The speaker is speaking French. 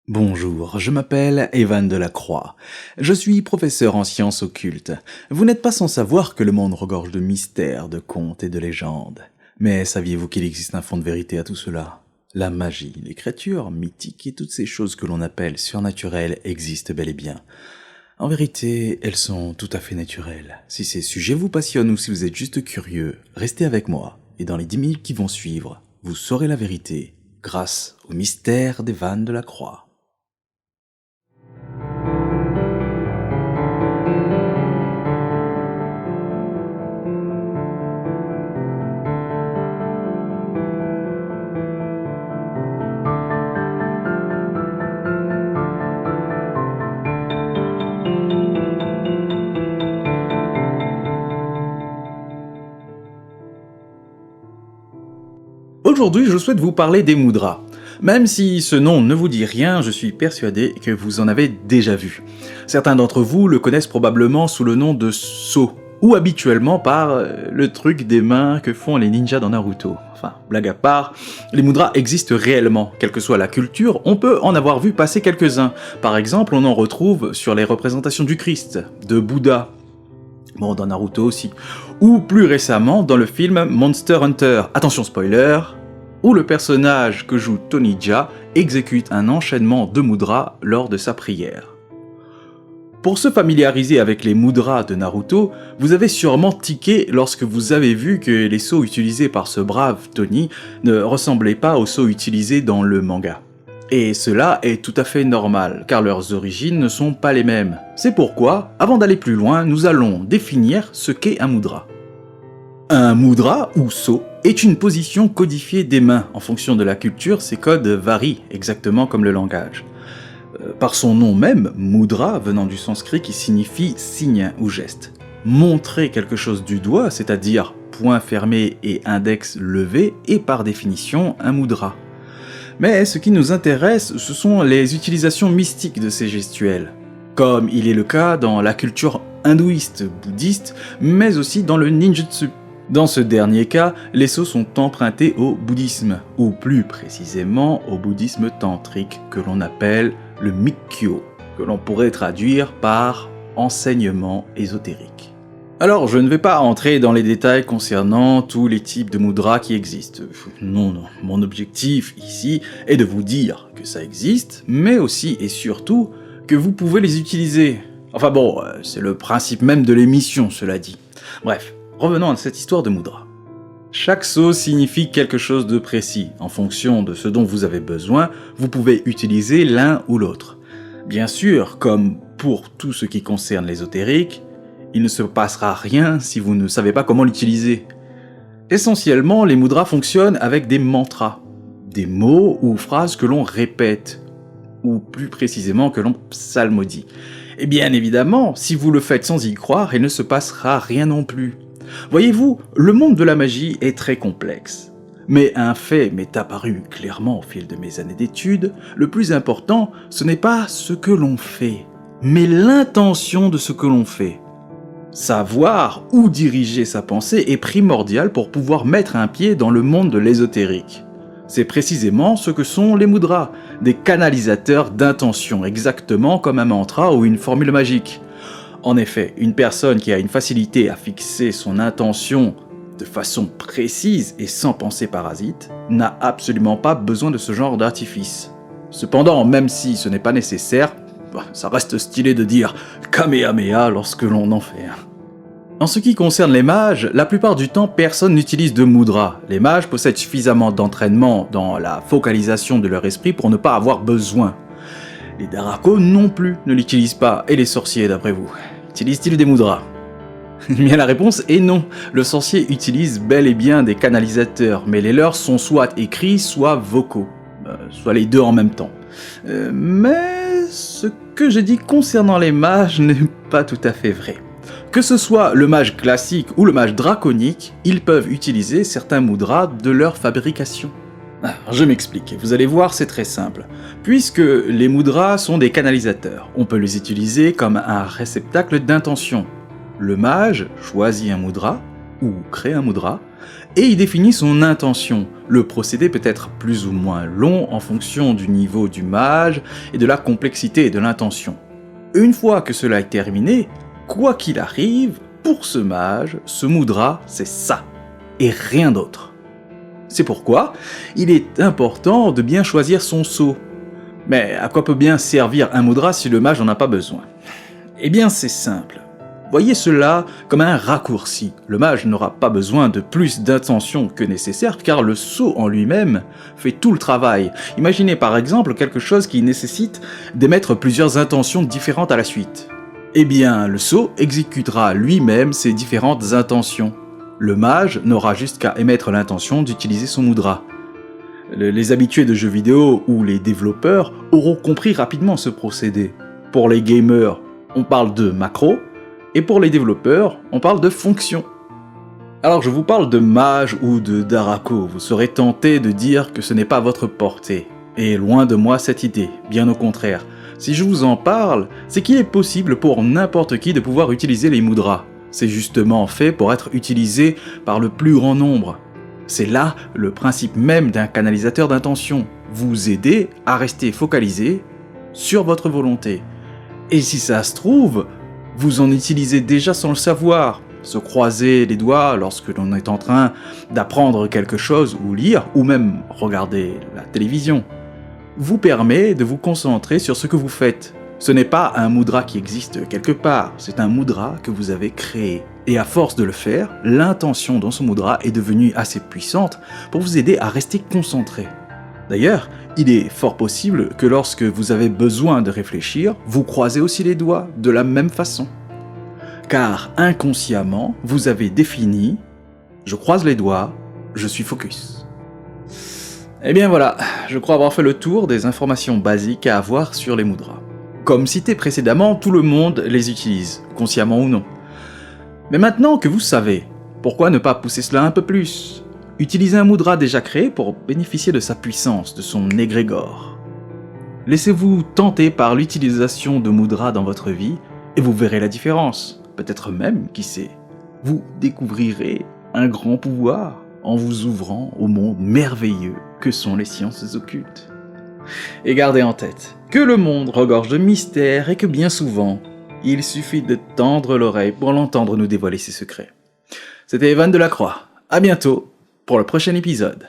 Bonjour, je m'appelle Evan Delacroix. Je suis professeur en sciences occultes. Vous n'êtes pas sans savoir que le monde regorge de mystères, de contes et de légendes. Mais saviez-vous qu'il existe un fond de vérité à tout cela? La magie, les créatures mythiques et toutes ces choses que l'on appelle surnaturelles existent bel et bien. En vérité, elles sont tout à fait naturelles. Si ces sujets vous passionnent ou si vous êtes juste curieux, restez avec moi, et dans les 10 minutes qui vont suivre, vous saurez la vérité, grâce au mystère d'Evan Delacroix. Aujourd'hui, je souhaite vous parler des mudras. Même si ce nom ne vous dit rien, je suis persuadé que vous en avez déjà vu. Certains d'entre vous le connaissent probablement sous le nom de Sceau, ou habituellement par le truc des mains que font les ninjas dans Naruto. Enfin, blague à part, les mudras existent réellement. Quelle que soit la culture, on peut en avoir vu passer quelques-uns. Par exemple, on en retrouve sur les représentations du Christ, de Bouddha, bon, dans Naruto aussi, ou plus récemment dans le film Monster Hunter, attention spoiler, où le personnage que joue Tony Jaa exécute un enchaînement de mudras lors de sa prière. Pour se familiariser avec les mudras de Naruto, vous avez sûrement tiqué lorsque vous avez vu que les sceaux utilisés par ce brave Tony ne ressemblaient pas aux sceaux utilisés dans le manga. Et cela est tout à fait normal, car leurs origines ne sont pas les mêmes. C'est pourquoi, avant d'aller plus loin, nous allons définir ce qu'est un mudra. Un mudra, ou sceau, est une position codifiée des mains. En fonction de la culture, ces codes varient, exactement comme le langage. Par son nom même, mudra, venant du sanskrit qui signifie signe ou geste. Montrer quelque chose du doigt, c'est-à-dire poing fermé et index levé, est par définition un mudra. Mais ce qui nous intéresse, ce sont les utilisations mystiques de ces gestuels, comme il est le cas dans la culture hindouiste, bouddhiste, mais aussi dans le ninjutsu. Dans ce dernier cas, les sceaux sont empruntés au bouddhisme, ou plus précisément au bouddhisme tantrique que l'on appelle le Mikkyo, que l'on pourrait traduire par enseignement ésotérique. Alors, je ne vais pas entrer dans les détails concernant tous les types de mudras qui existent. Non, mon objectif ici est de vous dire que ça existe, mais aussi et surtout que vous pouvez les utiliser. Enfin bon, c'est le principe même de l'émission, cela dit. Bref, revenons à cette histoire de mudra. Chaque sceau signifie quelque chose de précis. En fonction de ce dont vous avez besoin, vous pouvez utiliser l'un ou l'autre. Bien sûr, comme pour tout ce qui concerne l'ésotérique, il ne se passera rien si vous ne savez pas comment l'utiliser. Essentiellement, les mudras fonctionnent avec des mantras, des mots ou phrases que l'on répète, ou plus précisément que l'on psalmodie. Et bien évidemment, si vous le faites sans y croire, il ne se passera rien non plus. Voyez-vous, le monde de la magie est très complexe. Mais un fait m'est apparu clairement au fil de mes années d'études, le plus important, ce n'est pas ce que l'on fait, mais l'intention de ce que l'on fait. Savoir où diriger sa pensée est primordial pour pouvoir mettre un pied dans le monde de l'ésotérique. C'est précisément ce que sont les mudras, des canalisateurs d'intention, exactement comme un mantra ou une formule magique. En effet, une personne qui a une facilité à fixer son intention de façon précise et sans pensée parasite n'a absolument pas besoin de ce genre d'artifice. Cependant, même si ce n'est pas nécessaire, ça reste stylé de dire « Kamehameha » lorsque l'on en fait un. En ce qui concerne les mages, la plupart du temps personne n'utilise de mudra. Les mages possèdent suffisamment d'entraînement dans la focalisation de leur esprit pour ne pas avoir besoin. Les Darako non plus ne l'utilisent pas, et les sorciers d'après vous, utilisent-ils des mudras? Bien la réponse est non. Le sorcier utilise bel et bien des canalisateurs, mais les leurs sont soit écrits, soit vocaux. Soit les deux en même temps. Mais ce que j'ai dit concernant les mages n'est pas tout à fait vrai. Que ce soit le mage classique ou le mage draconique, ils peuvent utiliser certains mudras de leur fabrication. Alors, je m'explique, vous allez voir, c'est très simple. Puisque les mudras sont des canalisateurs, on peut les utiliser comme un réceptacle d'intention. Le mage choisit un mudra, ou crée un mudra, et il définit son intention. Le procédé peut être plus ou moins long en fonction du niveau du mage et de la complexité de l'intention. Une fois que cela est terminé, quoi qu'il arrive, pour ce mage, ce mudra, c'est ça, et rien d'autre. C'est pourquoi il est important de bien choisir son sceau. Mais à quoi peut bien servir un mudra si le mage n'en a pas besoin? Eh bien c'est simple. Voyez cela comme un raccourci. Le mage n'aura pas besoin de plus d'intention que nécessaire car le sceau en lui-même fait tout le travail. Imaginez par exemple quelque chose qui nécessite d'émettre plusieurs intentions différentes à la suite. Eh bien, le sceau exécutera lui-même ces différentes intentions. Le mage n'aura juste qu'à émettre l'intention d'utiliser son mudra. Les habitués de jeux vidéo ou les développeurs auront compris rapidement ce procédé. Pour les gamers, on parle de macro, et pour les développeurs, on parle de fonction. Alors je vous parle de mage ou de Darako, vous serez tenté de dire que ce n'est pas à votre portée. Et loin de moi cette idée, bien au contraire. Si je vous en parle, c'est qu'il est possible pour n'importe qui de pouvoir utiliser les mudras. C'est justement fait pour être utilisé par le plus grand nombre. C'est là le principe même d'un canalisateur d'intention, vous aider à rester focalisé sur votre volonté. Et si ça se trouve, vous en utilisez déjà sans le savoir. Se croiser les doigts lorsque l'on est en train d'apprendre quelque chose ou lire, ou même regarder la télévision, vous permet de vous concentrer sur ce que vous faites. Ce n'est pas un mudra qui existe quelque part, c'est un mudra que vous avez créé. Et à force de le faire, l'intention dans ce mudra est devenue assez puissante pour vous aider à rester concentré. D'ailleurs, il est fort possible que lorsque vous avez besoin de réfléchir, vous croisez aussi les doigts de la même façon. Car inconsciemment, vous avez défini « je croise les doigts, je suis focus ». Et bien voilà, je crois avoir fait le tour des informations basiques à avoir sur les mudras. Comme cité précédemment, tout le monde les utilise, consciemment ou non. Mais maintenant que vous savez, pourquoi ne pas pousser cela un peu plus ? Utilisez un mudra déjà créé pour bénéficier de sa puissance, de son égrégore. Laissez-vous tenter par l'utilisation de mudras dans votre vie et vous verrez la différence. Peut-être même, qui sait, vous découvrirez un grand pouvoir en vous ouvrant au monde merveilleux que sont les sciences occultes. Et gardez en tête que le monde regorge de mystères et que bien souvent, il suffit de tendre l'oreille pour l'entendre nous dévoiler ses secrets. C'était Evan Delacroix, à bientôt pour le prochain épisode.